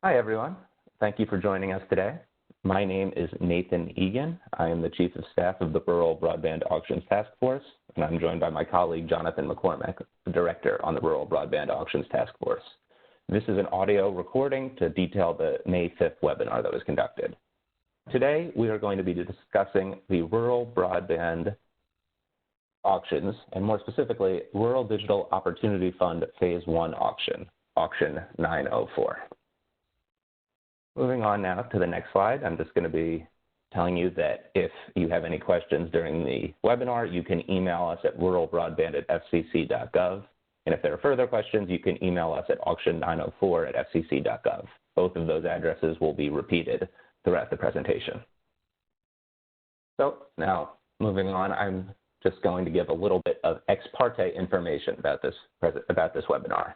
Hi, everyone. Thank you for joining us today. My name is Nathan Egan. I am the Chief of Staff of the Rural Broadband Auctions Task Force, and I'm joined by my colleague, Jonathan McCormick, the Director on the Rural Broadband Auctions Task Force. This is an audio recording to detail the May 5th webinar that was conducted. Today, we are going to be discussing the Rural Broadband Auctions, and more specifically, Rural Digital Opportunity Fund Phase 1 auction, Auction 904. Moving on now to the next slide, I'm just going to be telling you that if you have any questions during the webinar, you can email us at ruralbroadband@fcc.gov. And if there are further questions, you can email us at auction904@fcc.gov. Both of those addresses will be repeated throughout the presentation. So now, moving on, I'm just going to give a little bit of ex parte information about this webinar.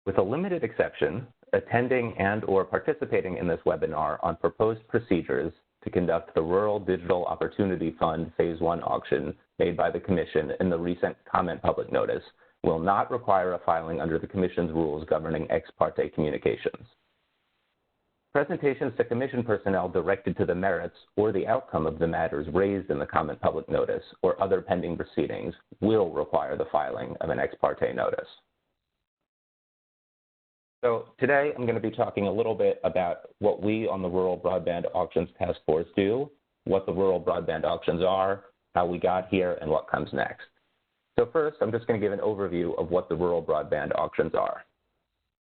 With a limited exception, attending and/or participating in this webinar on proposed procedures to conduct the Rural Digital Opportunity Fund Phase 1 auction made by the Commission in the recent comment public notice will not require a filing under the Commission's rules governing ex parte communications. Presentations to Commission personnel directed to the merits or the outcome of the matters raised in the comment public notice or other pending proceedings will require the filing of an ex parte notice. So today I'm going to be talking a little bit about what we on the Rural Broadband Auctions Task Force do, what the rural broadband auctions are, how we got here, and what comes next. So first, I'm just going to give an overview of what the rural broadband auctions are.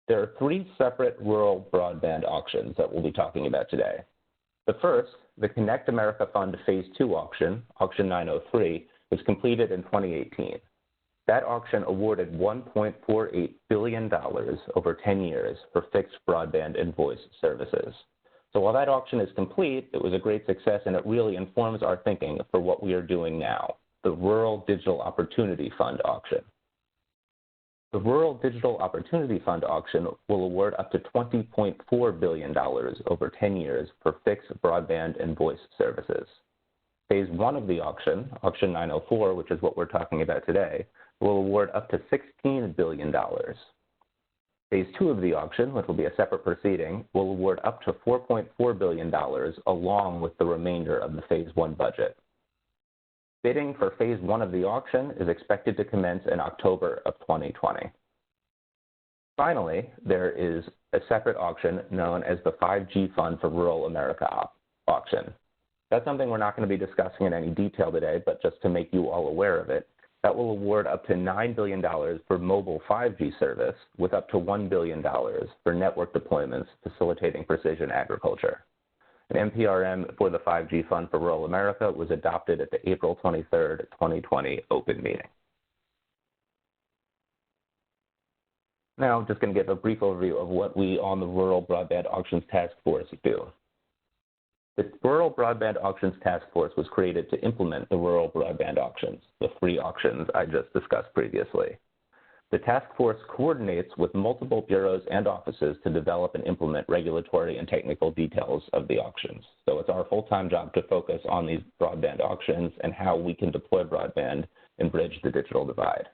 There are three separate rural broadband auctions that we'll be talking about today. The first, the Connect America Fund Phase 2 auction, Auction 903, was completed in 2018. That auction awarded $1.48 billion over 10 years for fixed broadband and voice services. So while that auction is complete, it was a great success and it really informs our thinking for what we are doing now, the Rural Digital Opportunity Fund auction. The Rural Digital Opportunity Fund auction will award up to $20.4 billion over 10 years for fixed broadband and voice services. Phase 1 of the auction, Auction 904, which is what we're talking about today, will award up to $16 billion. Phase 2 of the auction, which will be a separate proceeding, will award up to $4.4 billion along with the remainder of the Phase 1 budget. Bidding for Phase 1 of the auction is expected to commence in October of 2020. Finally, there is a separate auction known as the 5G Fund for Rural America auction. That's something we're not going to be discussing in any detail today, but just to make you all aware of it, that will award up to $9 billion for mobile 5G service with up to $1 billion for network deployments facilitating precision agriculture. An NPRM for the 5G Fund for Rural America was adopted at the April 23rd, 2020 open meeting. Now I'm just going to give a brief overview of what we on the Rural Broadband Auctions Task Force do. The Rural Broadband Auctions Task Force was created to implement the rural broadband auctions, the three auctions I just discussed previously. The task force coordinates with multiple bureaus and offices to develop and implement regulatory and technical details of the auctions. So it's our full-time job to focus on these broadband auctions and how we can deploy broadband and bridge the digital divide.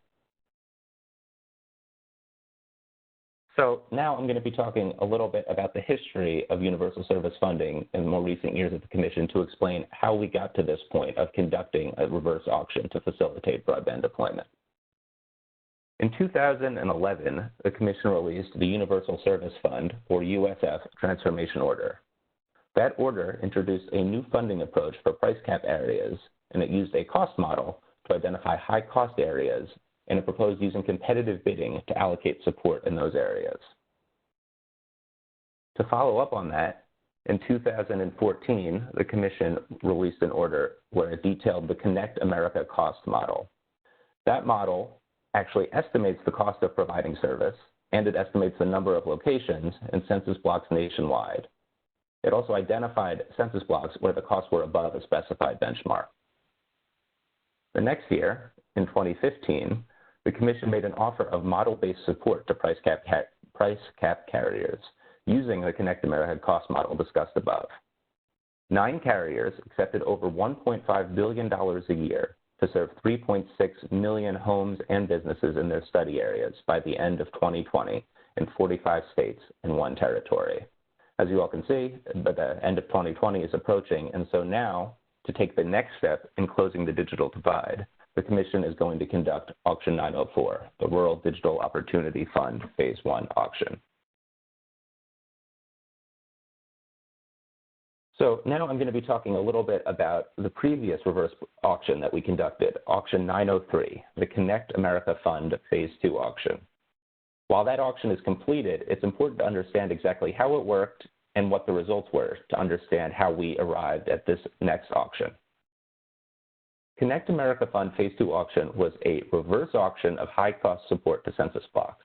So now I'm going to be talking a little bit about the history of universal service funding in more recent years at the Commission to explain how we got to this point of conducting a reverse auction to facilitate broadband deployment. In 2011, the Commission released the Universal Service Fund, or USF, Transformation Order. That order introduced a new funding approach for price cap areas, and it used a cost model to identify high-cost areas, and it proposed using competitive bidding to allocate support in those areas. To follow up on that, in 2014, the Commission released an order where it detailed the Connect America cost model. That model actually estimates the cost of providing service, and it estimates the number of locations and census blocks nationwide. It also identified census blocks where the costs were above a specified benchmark. The next year, in 2015, the Commission made an offer of model-based support to price cap carriers using the Connect America cost model discussed above. 9 carriers accepted over $1.5 billion a year to serve 3.6 million homes and businesses in their study areas by the end of 2020 in 45 states and 1 territory. As you all can see, the end of 2020 is approaching, and so now, to take the next step in closing the digital divide, the Commission is going to conduct Auction 904, the Rural Digital Opportunity Fund Phase 1 auction. So now I'm going to be talking a little bit about the previous reverse auction that we conducted, Auction 903, the Connect America Fund Phase 2 auction. While that auction is completed, it's important to understand exactly how it worked and what the results were to understand how we arrived at this next auction. Connect America Fund Phase 2 auction was a reverse auction of high-cost support to census blocks.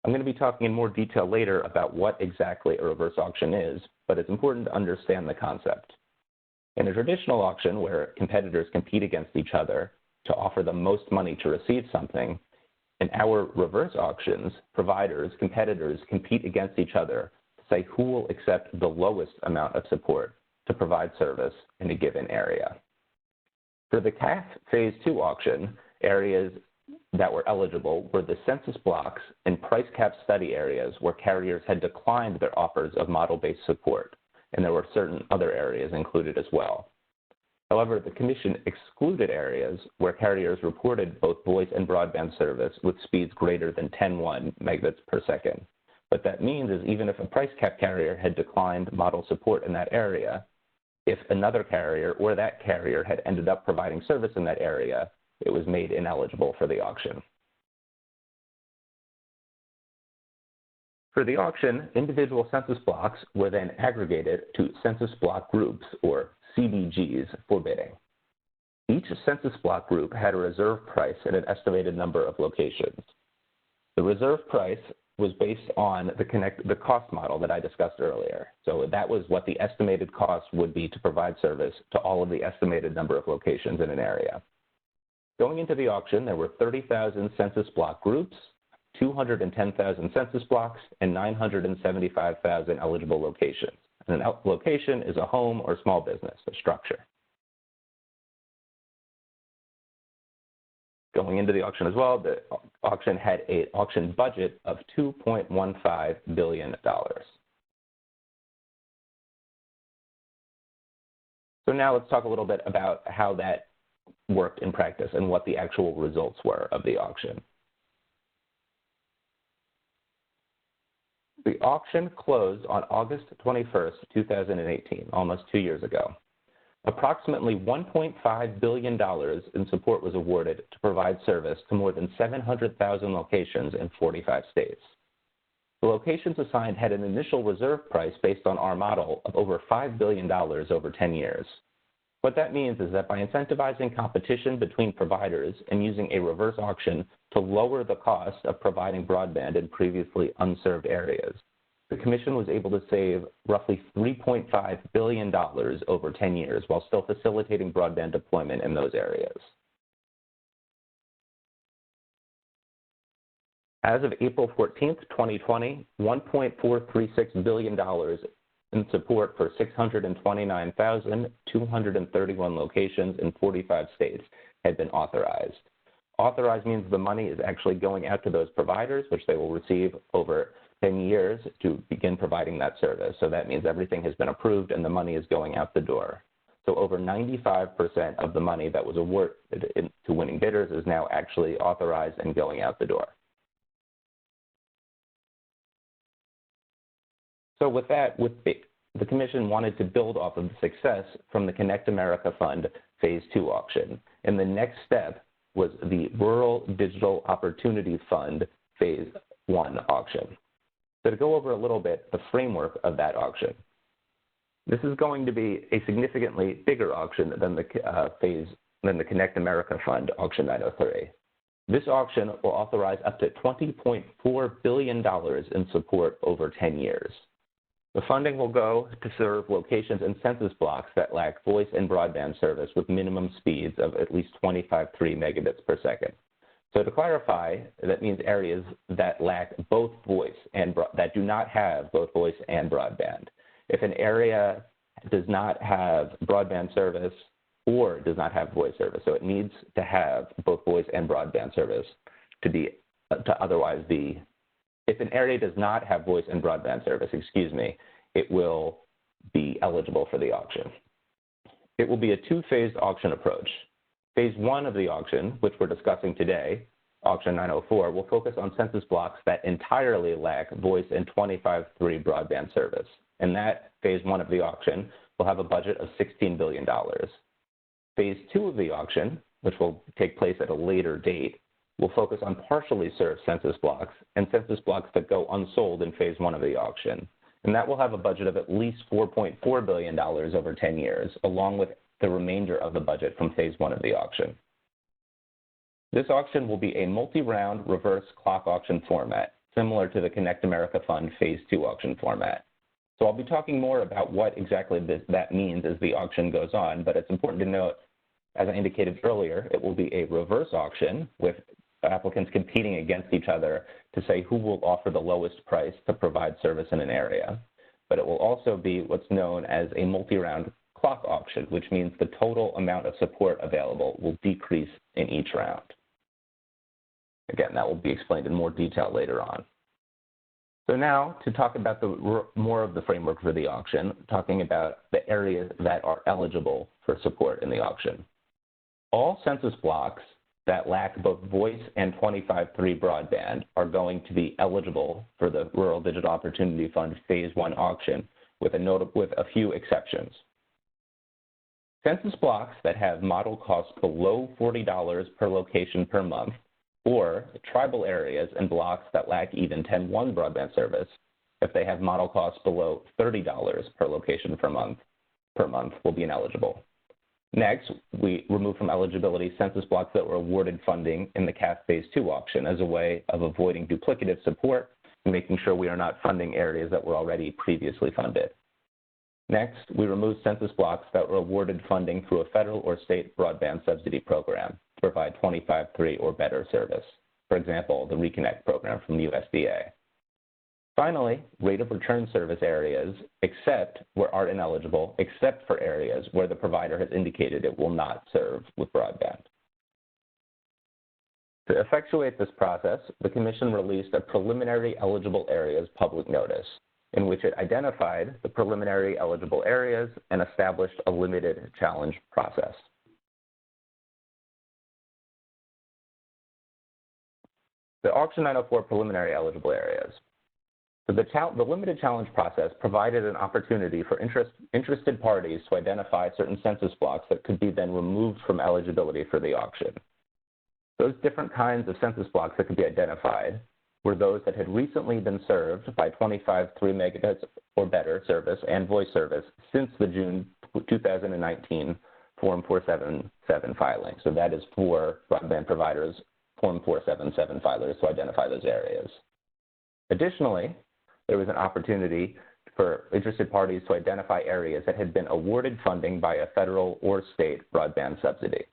I'm going to be talking in more detail later about what exactly a reverse auction is, but it's important to understand the concept. In a traditional auction where competitors compete against each other to offer the most money to receive something, in our reverse auctions, competitors compete against each other to say who will accept the lowest amount of support to provide service in a given area. For the CAF Phase 2 auction, areas that were eligible were the census blocks and price cap study areas where carriers had declined their offers of model-based support, and there were certain other areas included as well. However, the Commission excluded areas where carriers reported both voice and broadband service with speeds greater than 10.1 megabits per second. What that means is even if a price cap carrier had declined model support in that area, if another carrier or that carrier had ended up providing service in that area, it was made ineligible for the auction. For the auction, individual census blocks were then aggregated to census block groups, or CBGs, for bidding. Each census block group had a reserve price and an estimated number of locations. The reserve price was based on the cost model that I discussed earlier. So that was what the estimated cost would be to provide service to all of the estimated number of locations in an area. Going into the auction, there were 30,000 census block groups, 210,000 census blocks, and 975,000 eligible locations. And a location is a home or small business, a structure. Going into the auction as well, the auction had an auction budget of $2.15 billion. So now let's talk a little bit about how that worked in practice and what the actual results were of the auction. The auction closed on August 21st, 2018, almost 2 years ago. Approximately $1.5 billion in support was awarded to provide service to more than 700,000 locations in 45 states. The locations assigned had an initial reserve price based on our model of over $5 billion over 10 years. What that means is that by incentivizing competition between providers and using a reverse auction to lower the cost of providing broadband in previously unserved areas, the Commission was able to save roughly $3.5 billion over 10 years while still facilitating broadband deployment in those areas. As of April 14th, 2020, $1.436 billion in support for 629,231 locations in 45 states had been authorized. Authorized means the money is actually going out to those providers, which they will receive over 10 years to begin providing that service. So that means everything has been approved and the money is going out the door. So over 95% of the money that was awarded to winning bidders is now actually authorized and going out the door. So with that, the Commission wanted to build off of the success from the Connect America Fund Phase 2 auction. And the next step was the Rural Digital Opportunity Fund Phase 1 auction. So to go over a little bit the framework of that auction. This is going to be a significantly bigger auction than the Connect America Fund Auction 903. This auction will authorize up to $20.4 billion in support over 10 years. The funding will go to serve locations and census blocks that lack voice and broadband service with minimum speeds of at least 25.3 megabits per second. So to clarify, that means areas that lack both voice and that do not have both voice and broadband. If an area does not have broadband service or does not have voice service, so it needs to have both voice and broadband service to otherwise be if an area does not have voice and broadband service, it will be eligible for the auction. It will be a two-phased auction approach. Phase 1 of the auction, which we're discussing today, Auction 904, will focus on census blocks that entirely lack voice and 25.3 broadband service. And that Phase 1 of the auction will have a budget of $16 billion. Phase 2 of the auction, which will take place at a later date, will focus on partially served census blocks and census blocks that go unsold in Phase 1 of the auction. And that will have a budget of at least $4.4 billion over 10 years, along with the remainder of the budget from Phase 1 of the auction. This auction will be a multi-round reverse clock auction format, similar to the Connect America Fund Phase 2 auction format. So I'll be talking more about what exactly that means as the auction goes on, but it's important to note, as I indicated earlier, it will be a reverse auction with applicants competing against each other to say who will offer the lowest price to provide service in an area. But it will also be what's known as a multi-round clock auction, which means the total amount of support available will decrease in each round. Again, that will be explained in more detail later on. So now, to talk about more of the framework for the auction, talking about the areas that are eligible for support in the auction. All census blocks that lack both voice and 25.3 broadband are going to be eligible for the Rural Digital Opportunity Fund Phase 1 auction with a few exceptions. Census blocks that have model costs below $40 per location per month, or tribal areas and blocks that lack even 10.1 broadband service, if they have model costs below $30 per location per month will be ineligible. Next, we remove from eligibility census blocks that were awarded funding in the CAF Phase 2 auction as a way of avoiding duplicative support and making sure we are not funding areas that were already previously funded. Next, we remove census blocks that were awarded funding through a federal or state broadband subsidy program to provide 25.3 or better service. For example, the Reconnect program from the USDA. Finally, rate of return service areas are ineligible except for areas where the provider has indicated it will not serve with broadband. To effectuate this process, the Commission released a preliminary eligible areas public notice in which it identified the preliminary eligible areas and established a limited challenge process. The Auction 904 preliminary eligible areas. So the limited challenge process provided an opportunity for interested parties to identify certain census blocks that could be then removed from eligibility for the auction. Those different kinds of census blocks that could be identified were those that had recently been served by 25.3 megabits or better service and voice service since the June 2019 Form 477 filing. So that is for broadband providers, Form 477 filers to identify those areas. Additionally, there was an opportunity for interested parties to identify areas that had been awarded funding by a federal or state broadband subsidy.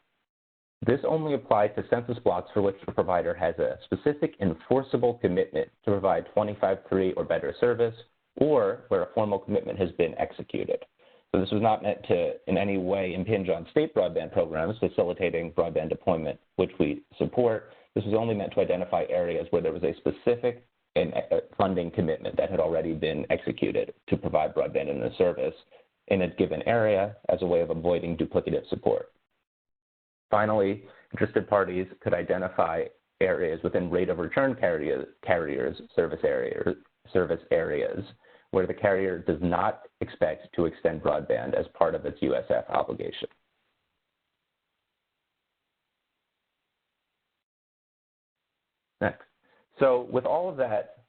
This only applied to census blocks for which the provider has a specific enforceable commitment to provide 25.3 or better service, or where a formal commitment has been executed. So this was not meant to in any way impinge on state broadband programs facilitating broadband deployment, which we support. This was only meant to identify areas where there was a specific funding commitment that had already been executed to provide broadband in the service in a given area as a way of avoiding duplicative support. Finally, interested parties could identify areas within rate of return carriers service areas where the carrier does not expect to extend broadband as part of its USF obligation. Next. So with all of that,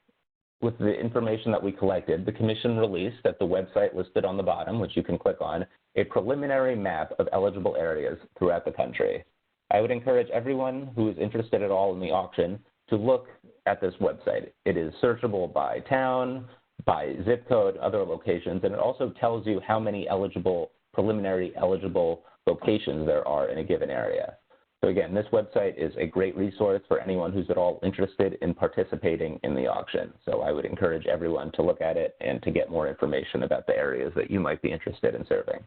with the information that we collected, the Commission released at the website listed on the bottom, which you can click on, a preliminary map of eligible areas throughout the country. I would encourage everyone who is interested at all in the auction to look at this website. It is searchable by town, by zip code, other locations, and it also tells you how many preliminary eligible locations there are in a given area. So again, this website is a great resource for anyone who's at all interested in participating in the auction. So I would encourage everyone to look at it and to get more information about the areas that you might be interested in serving.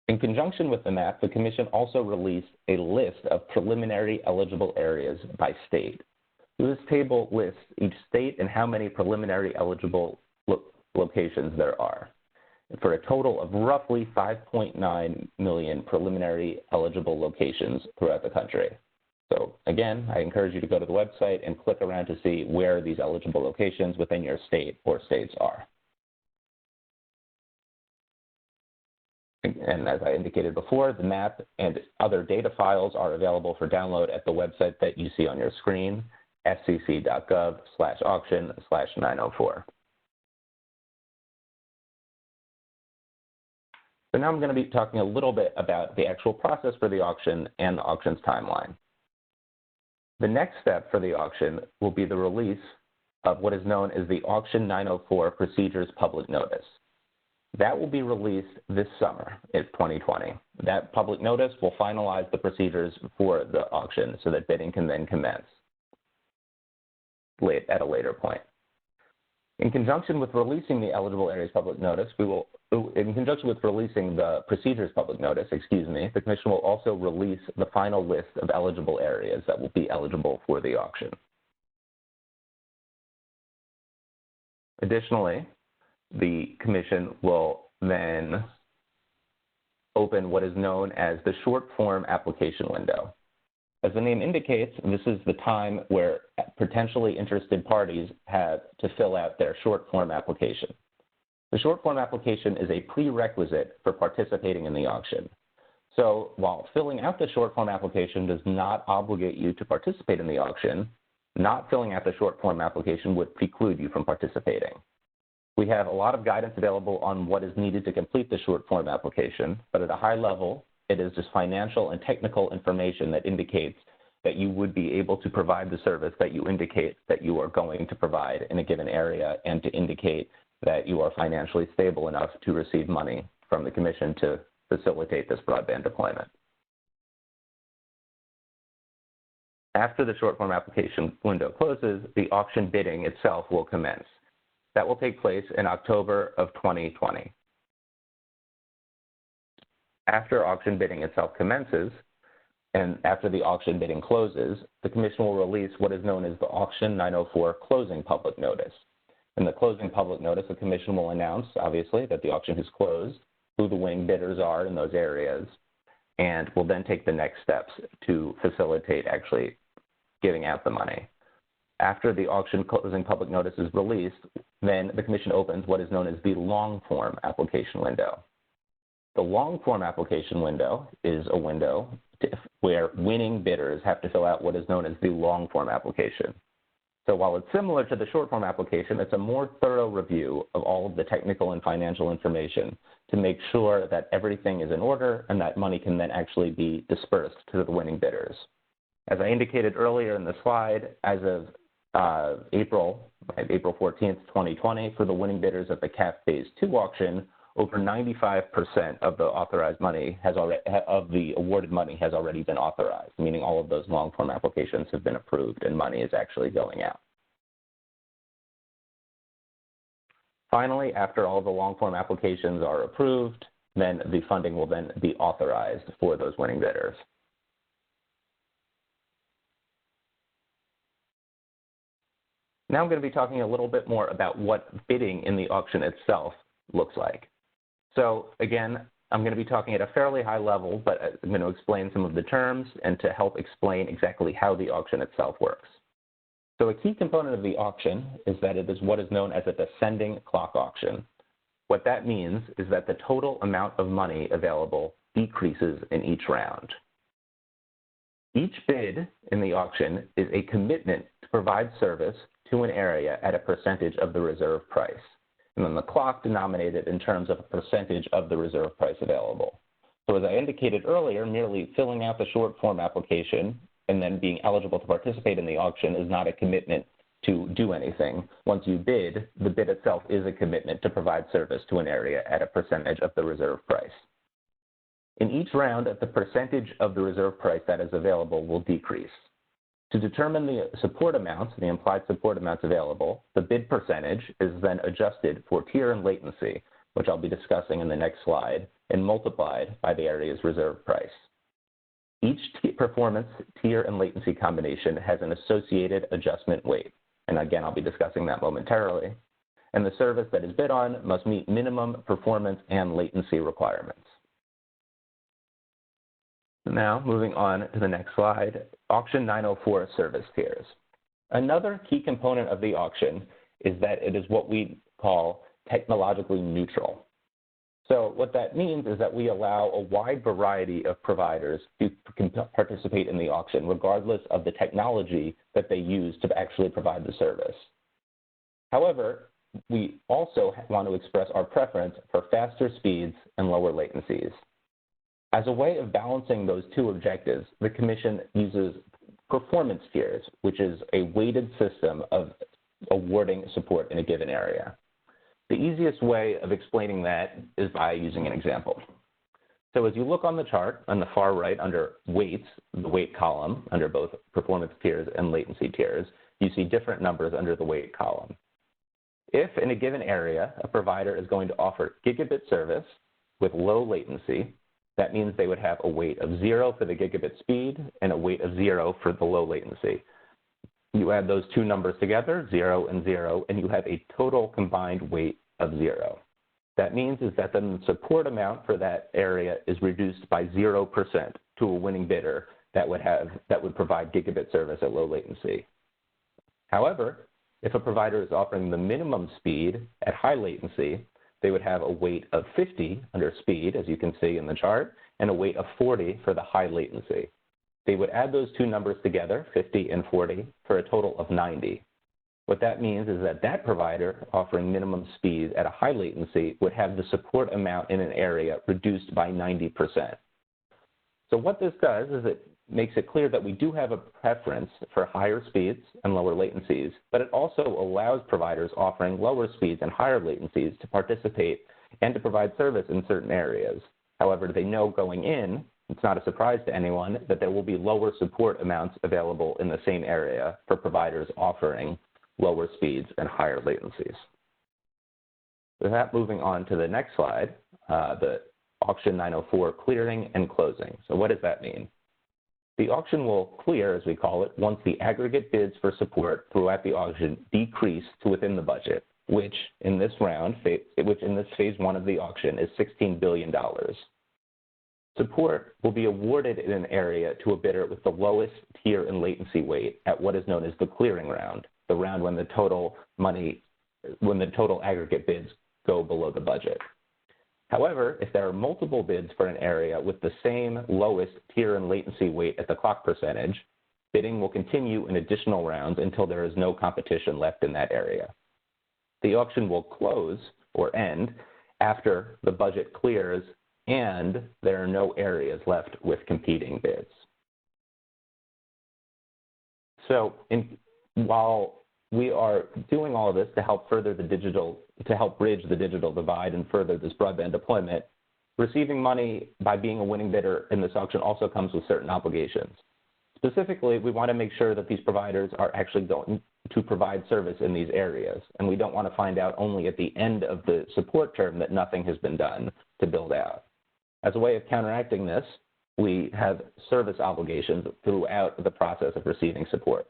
In conjunction with the map, the Commission also released a list of preliminary eligible areas by state. This table lists each state and how many preliminary eligible locations there are, for a total of roughly 5.9 million preliminary eligible locations throughout the country. So again, I encourage you to go to the website and click around to see where these eligible locations within your state or states are. And as I indicated before, the map and other data files are available for download at the website that you see on your screen, fcc.gov/auction/904. So now I'm going to be talking a little bit about the actual process for the auction and the auction's timeline. The next step for the auction will be the release of what is known as the Auction 904 Procedures Public Notice. That will be released this summer in 2020. That public notice will finalize the procedures for the auction so that bidding can then commence at a later point. In conjunction with releasing the eligible areas public notice, in conjunction with releasing the procedures public notice, the Commission will also release the final list of eligible areas that will be eligible for the auction. Additionally, the Commission will then open what is known as the short form application window. As the name indicates, this is the time where potentially interested parties have to fill out their short form application. The short form application is a prerequisite for participating in the auction. So while filling out the short form application does not obligate you to participate in the auction, not filling out the short form application would preclude you from participating. We have a lot of guidance available on what is needed to complete the short form application, but at a high level, it is just financial and technical information that indicates that you would be able to provide the service that you indicate that you are going to provide in a given area, and to indicate that you are financially stable enough to receive money from the Commission to facilitate this broadband deployment. After the short form application window closes, the auction bidding itself will commence. That will take place in October of 2020. After auction bidding itself commences, and after the auction bidding closes, the Commission will release what is known as the Auction 904 Closing Public Notice. In the closing public notice, the Commission will announce, obviously, that the auction has closed, who the winning bidders are in those areas, and will then take the next steps to facilitate actually giving out the money. After the auction closing public notice is released, then the Commission opens what is known as the long form application window. The long form application window is a window where winning bidders have to fill out what is known as the long form application. So while it's similar to the short form application, it's a more thorough review of all of the technical and financial information to make sure that everything is in order and that money can then actually be dispersed to the winning bidders. As I indicated earlier in the slide, as of April 14th, 2020, for the winning bidders of the CAF Phase 2 auction, over 95% of the authorized money of the awarded money has already been authorized, meaning all of those long form applications have been approved and money is actually going out. Finally, after all the long form applications are approved, then the funding will then be authorized for those winning bidders. Now I'm going to be talking a little bit more about what bidding in the auction itself looks like. So again, I'm going to be talking at a fairly high level, but I'm going to explain some of the terms and to help explain exactly how the auction itself works. So a key component of the auction is that it is what is known as a descending clock auction. What that means is that the total amount of money available decreases in each round. Each bid in the auction is a commitment to provide service to an area at a percentage of the reserve price, and then the clock denominated in terms of a percentage of the reserve price available. So as I indicated earlier, merely filling out the short form application and then being eligible to participate in the auction is not a commitment to do anything. Once you bid, the bid itself is a commitment to provide service to an area at a percentage of the reserve price. In each round, the percentage of the reserve price that is available will decrease. To determine the support amounts, the implied support amounts available, the bid percentage is then adjusted for tier and latency, which I'll be discussing in the next slide, and multiplied by the area's reserve price. Each performance, tier, and latency combination has an associated adjustment weight. And again, I'll be discussing that momentarily. And the service that is bid on must meet minimum performance and latency requirements. Now, moving on to the next slide, Auction 904 service tiers. Another key component of the auction is that it is what we call technologically neutral. So what that means is that we allow a wide variety of providers to participate in the auction, regardless of the technology that they use to actually provide the service. However, we also want to express our preference for faster speeds and lower latencies. As a way of balancing those two objectives, the Commission uses performance tiers, which is a weighted system of awarding support in a given area. The easiest way of explaining that is by using an example. So as you look on the chart on the far right under weights, the weight column under both performance tiers and latency tiers, you see different numbers under the weight column. If in a given area, a provider is going to offer gigabit service with low latency, that means they would have a weight of 0 for the gigabit speed and a weight of 0 for the low latency. You add those two numbers together, 0 and 0, and you have a total combined weight of 0. That means is that the support amount for that area is reduced by 0% to a winning bidder that would provide gigabit service at low latency. However, if a provider is offering the minimum speed at high latency, they would have a weight of 50 under speed, as you can see in the chart, and a weight of 40 for the high latency. They would add those two numbers together, 50 and 40, for a total of 90. What that means is that that provider offering minimum speed at a high latency would have the support amount in an area reduced by 90%. So what this does is it makes it clear that we do have a preference for higher speeds and lower latencies, but it also allows providers offering lower speeds and higher latencies to participate and to provide service in certain areas. However, they know going in, it's not a surprise to anyone that there will be lower support amounts available in the same area for providers offering lower speeds and higher latencies. With that, moving on to the next slide, the Auction 904 clearing and closing. So what does that mean? The auction will clear, as we call it, once the aggregate bids for support throughout the auction decrease to within the budget, which in this phase one of the auction is $16 billion. Support will be awarded in an area to a bidder with the lowest tier and latency weight at what is known as the clearing round, the round when the total aggregate bids go below the budget. However, if there are multiple bids for an area with the same lowest tier and latency weight at the clock percentage, bidding will continue in additional rounds until there is no competition left in that area. The auction will close or end after the budget clears and there are no areas left with competing bids. So while we are doing all of this to help bridge the digital divide and further this broadband deployment, receiving money by being a winning bidder in this auction also comes with certain obligations. Specifically, we want to make sure that these providers are actually going to provide service in these areas, and we don't want to find out only at the end of the support term that nothing has been done to build out. As a way of counteracting this, we have service obligations throughout the process of receiving support.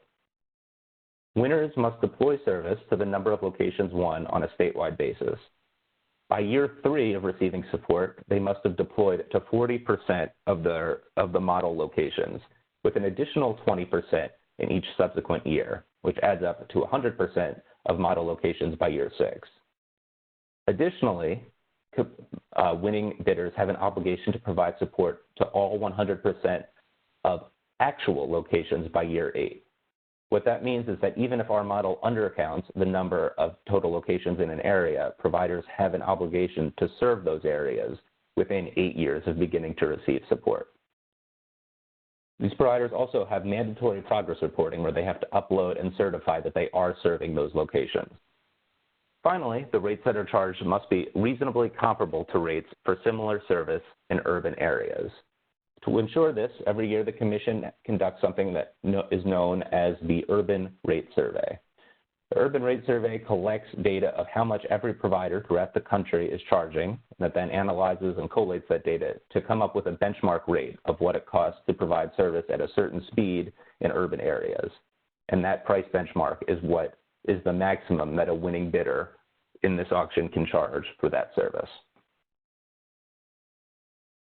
Winners must deploy service to the number of locations won on a statewide basis. By year 3 of receiving support, they must have deployed to 40% of the model locations, with an additional 20% in each subsequent year, which adds up to 100% of model locations by year 6. Additionally, winning bidders have an obligation to provide support to all 100% of actual locations by year 8. What that means is that even if our model undercounts the number of total locations in an area, providers have an obligation to serve those areas within 8 years of beginning to receive support. These providers also have mandatory progress reporting where they have to upload and certify that they are serving those locations. Finally, the rates that are charged must be reasonably comparable to rates for similar service in urban areas. To ensure this, every year the Commission conducts something that is known as the Urban Rate Survey. The Urban Rate Survey collects data of how much every provider throughout the country is charging, and that then analyzes and collates that data to come up with a benchmark rate of what it costs to provide service at a certain speed in urban areas. And that price benchmark is what is the maximum that a winning bidder in this auction can charge for that service.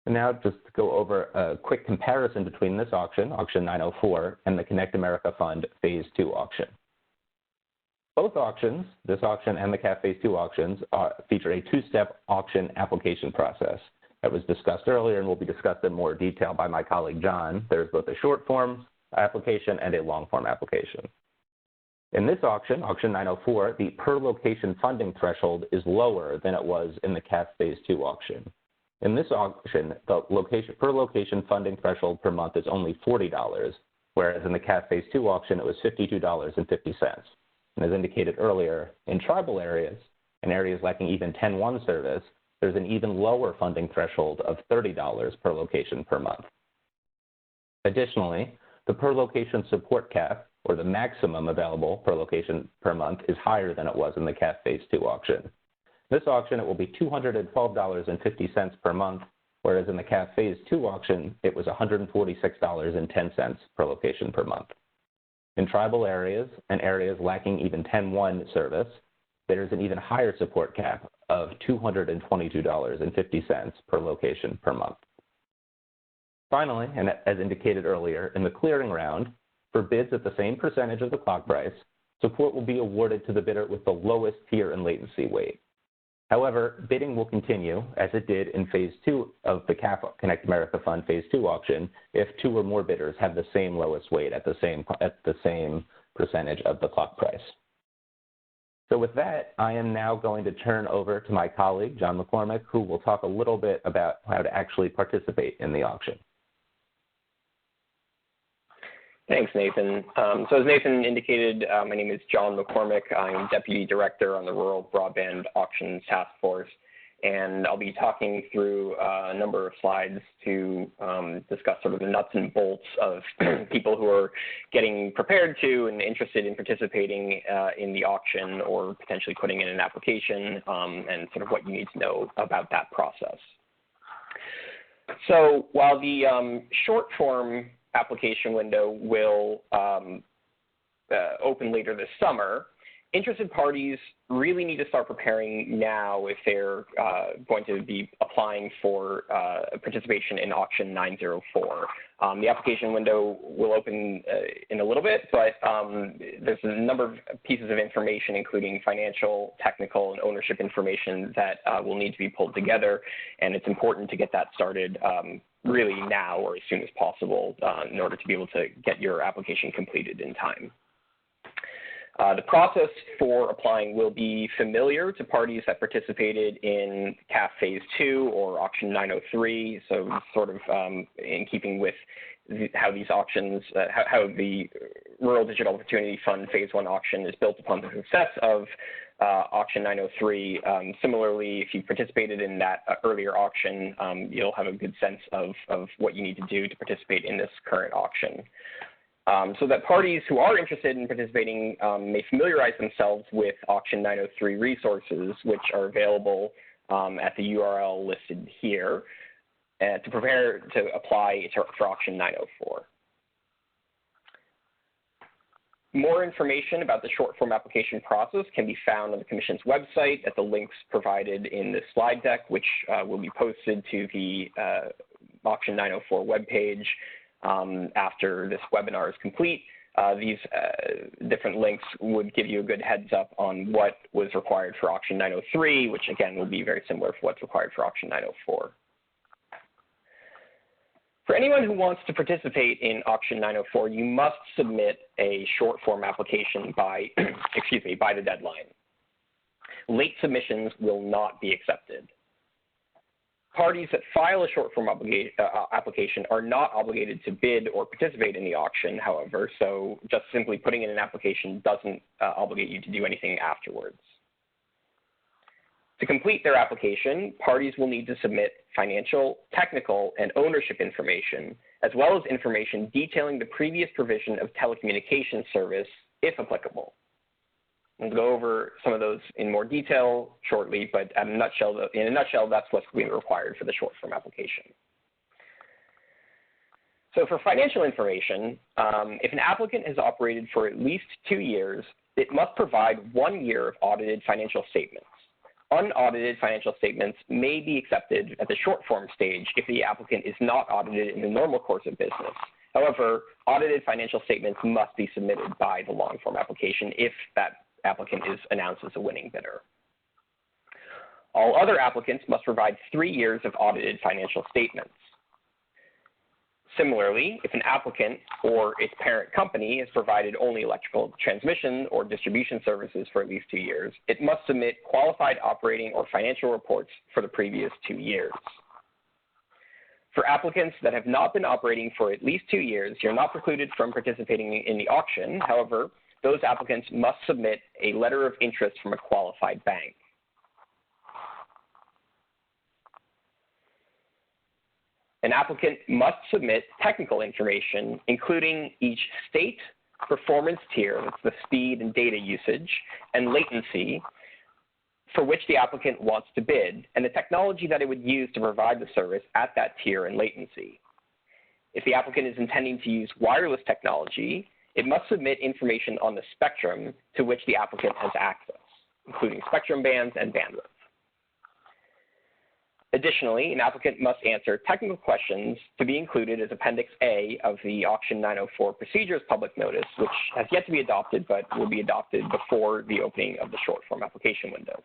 And now just to go over a quick comparison between this auction, Auction 904, and the Connect America Fund Phase 2 auction. Both auctions, this auction and the CAF Phase 2 auctions, feature a two-step auction application process that was discussed earlier and will be discussed in more detail by my colleague John. There's both a short-form application and a long-form application. In this auction, Auction 904, the per-location funding threshold is lower than it was in the CAF Phase 2 auction. In this auction, the per-location funding threshold per month is only $40, whereas in the CAF Phase 2 auction, it was $52.50. And as indicated earlier, in tribal areas and areas lacking even 10-1 service, there's an even lower funding threshold of $30 per location per month. Additionally, the per-location support cap, or the maximum available per location per month, is higher than it was in the CAF Phase 2 auction. This auction, it will be $212.50 per month, whereas in the CAF Phase 2 auction, it was $146.10 per location per month. In tribal areas and areas lacking even 10-1 service, there's an even higher support cap of $222.50 per location per month. Finally, and as indicated earlier, in the clearing round, for bids at the same percentage of the clock price, support will be awarded to the bidder with the lowest tier and latency weight. However, bidding will continue, as it did in Phase 2 of the CAF Connect America Fund Phase 2 auction, if two or more bidders have the same lowest weight at the same percentage of the clock price. So with that, I am now going to turn over to my colleague, John McCormick, who will talk a little bit about how to actually participate in the auction. Thanks, Nathan. So as Nathan indicated, my name is John McCormick. I'm Deputy Director on the Rural Broadband Auctions Task Force, and I'll be talking through a number of slides to discuss sort of the nuts and bolts of people who are getting prepared to and interested in participating in the auction or potentially putting in an application, and sort of what you need to know about that process. So while the short form application window will open later this summer, interested parties really need to start preparing now if they're going to be applying for participation in Auction 904. The application window will open in a little bit, but there's a number of pieces of information, including financial, technical, and ownership information that will need to be pulled together, and it's important to get that started really now or as soon as possible in order to be able to get your application completed in time. The process for applying will be familiar to parties that participated in CAF Phase 2 or Auction 903, so sort of in keeping with how these auctions, how the Rural Digital Opportunity Fund Phase 1 auction is built upon the success of Auction 903. Similarly, if you participated in that earlier auction, you'll have a good sense of what you need to do to participate in this current auction. So that parties who are interested in participating may familiarize themselves with Auction 903 resources, which are available at the URL listed here, to prepare to apply for Auction 904. More information about the short form application process can be found on the Commission's website at the links provided in this slide deck, which will be posted to the Auction 904 webpage after this webinar is complete. These different links would give you a good heads up on what was required for Auction 903, which again will be very similar to what's required for Auction 904. For anyone who wants to participate in Auction 904, you must submit a short form application by, by the deadline. Late submissions will not be accepted. Parties that file a short form application are not obligated to bid or participate in the auction, however, so just simply putting in an application doesn't obligate you to do anything afterwards. To complete their application, parties will need to submit financial, technical, and ownership information, as well as information detailing the previous provision of telecommunications service, if applicable. We'll go over some of those in more detail shortly, but in a nutshell, that's what's being required for the short form application. So for financial information, if an applicant has operated for at least 2 years, it must provide 1 year of audited financial statements. Unaudited financial statements may be accepted at the short form stage if the applicant is not audited in the normal course of business. However, audited financial statements must be submitted by the long form application if that applicant is announced as a winning bidder. All other applicants must provide 3 years of audited financial statements. Similarly, if an applicant or its parent company has provided only electrical transmission or distribution services for at least 2 years, it must submit qualified operating or financial reports for the previous 2 years. For applicants that have not been operating for at least 2 years, you're not precluded from participating in the auction. However, those applicants must submit a letter of interest from a qualified bank. An applicant must submit technical information, including each state performance tier, that's the speed and data usage, and latency, for which the applicant wants to bid, and the technology that it would use to provide the service at that tier and latency. If the applicant is intending to use wireless technology, it must submit information on the spectrum to which the applicant has access, including spectrum bands and bandwidth. Additionally, an applicant must answer technical questions to be included as Appendix A of the Auction 904 Procedures Public Notice, which has yet to be adopted, but will be adopted before the opening of the short form application window.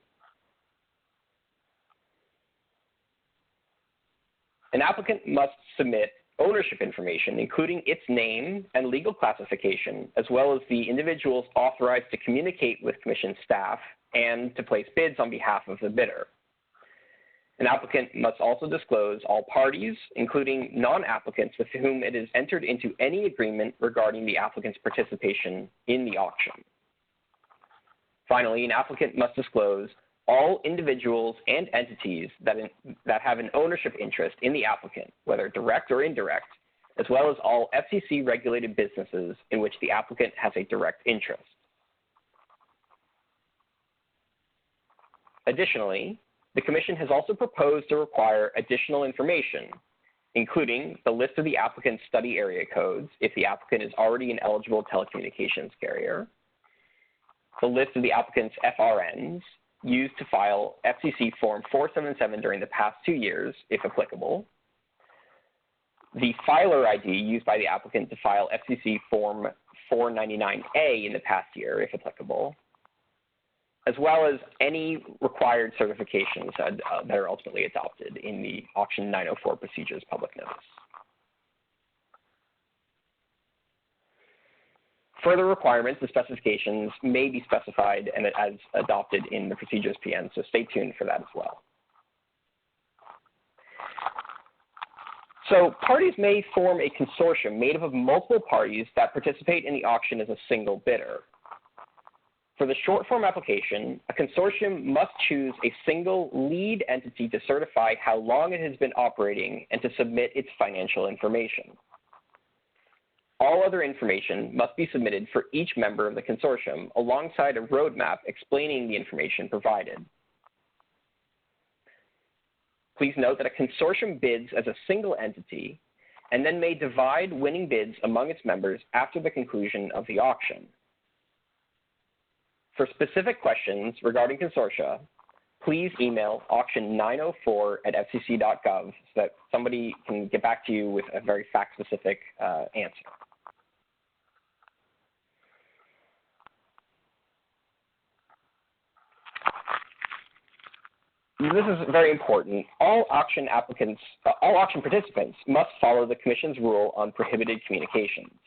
An applicant must submit ownership information, including its name and legal classification, as well as the individuals authorized to communicate with Commission staff and to place bids on behalf of the bidder. An applicant must also disclose all parties, including non-applicants with whom it has entered into any agreement regarding the applicant's participation in the auction. Finally, an applicant must disclose all individuals and entities that have an ownership interest in the applicant, whether direct or indirect, as well as all FCC-regulated businesses in which the applicant has a direct interest. Additionally, the Commission has also proposed to require additional information, including the list of the applicant's study area codes if the applicant is already an eligible telecommunications carrier, the list of the applicant's FRNs used to file FCC Form 477 during the past 2 years, if applicable, the filer ID used by the applicant to file FCC Form 499A in the past year, if applicable, as well as any required certifications that are ultimately adopted in the Auction 904 Procedures Public Notice. Further requirements and specifications may be specified and as adopted in the Procedures PN, so stay tuned for that as well. So parties may form a consortium made up of multiple parties that participate in the auction as a single bidder. For the short form application, a consortium must choose a single lead entity to certify how long it has been operating and to submit its financial information. All other information must be submitted for each member of the consortium alongside a roadmap explaining the information provided. Please note that a consortium bids as a single entity and then may divide winning bids among its members after the conclusion of the auction. For specific questions regarding consortia, please email auction904@fcc.gov so that somebody can get back to you with a very fact-specific answer. This is very important. All auction participants must follow the Commission's rule on prohibited communications.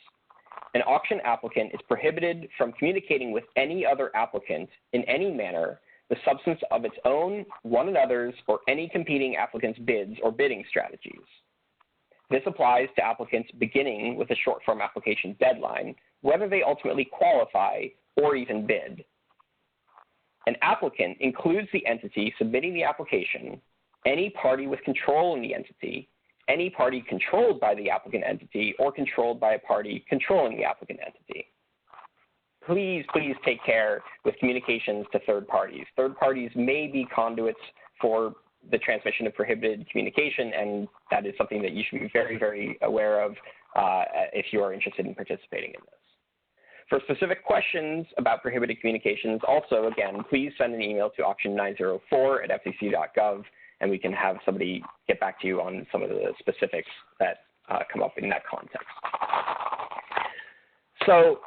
An auction applicant is prohibited from communicating with any other applicant in any manner the substance of its own, one another's, or any competing applicant's bids or bidding strategies. This applies to applicants beginning with a short form application deadline, whether they ultimately qualify or even bid. An applicant includes the entity submitting the application, any party with control in the entity, any party controlled by the applicant entity, or controlled by a party controlling the applicant entity. please, please take care with communications to third parties. Third parties may be conduits for the transmission of prohibited communication, and that is something that you should be very, very aware of if you are interested in participating in this. For specific questions about prohibited communications, also, again, please send an email to auction904@fcc.gov, and we can have somebody get back to you on some of the specifics that come up in that context. So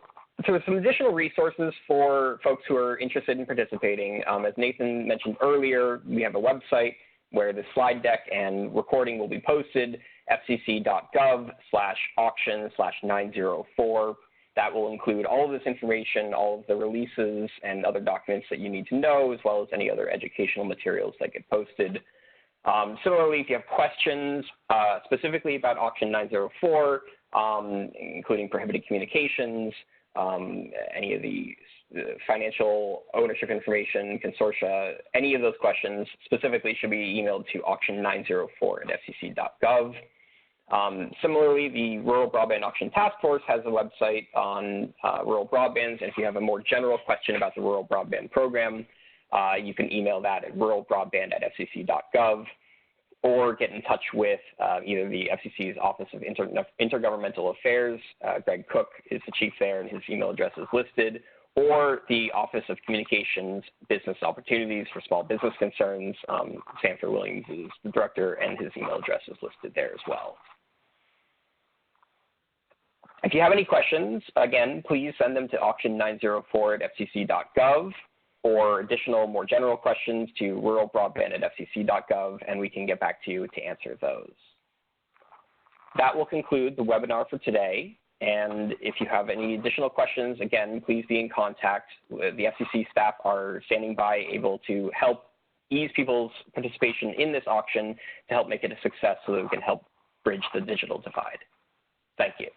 some additional resources for folks who are interested in participating. As Nathan mentioned earlier, we have a website where the slide deck and recording will be posted, fcc.gov/auction/904. That will include all of this information, all of the releases and other documents that you need to know, as well as any other educational materials that get posted. Similarly, if you have questions specifically about Auction 904, including prohibited communications, any of the financial ownership information, consortia, any of those questions specifically should be emailed to auction904@fcc.gov. Similarly, the Rural Broadband Auction Task Force has a website on rural broadbands, and if you have a more general question about the rural broadband program, you can email that at ruralbroadband@fcc.gov, or get in touch with either the FCC's Office of Intergovernmental Affairs, Greg Cook is the chief there, and his email address is listed, or the Office of Communications Business Opportunities for Small Business Concerns. Sanford Williams is the director, and his email address is listed there as well. If you have any questions, again, please send them to auction904@fcc.gov, or additional, more general questions to ruralbroadband@fcc.gov, and we can get back to you to answer those. That will conclude the webinar for today. And if you have any additional questions, again, please be in contact. The FCC staff are standing by, able to help ease people's participation in this auction to help make it a success so that we can help bridge the digital divide. Thank you.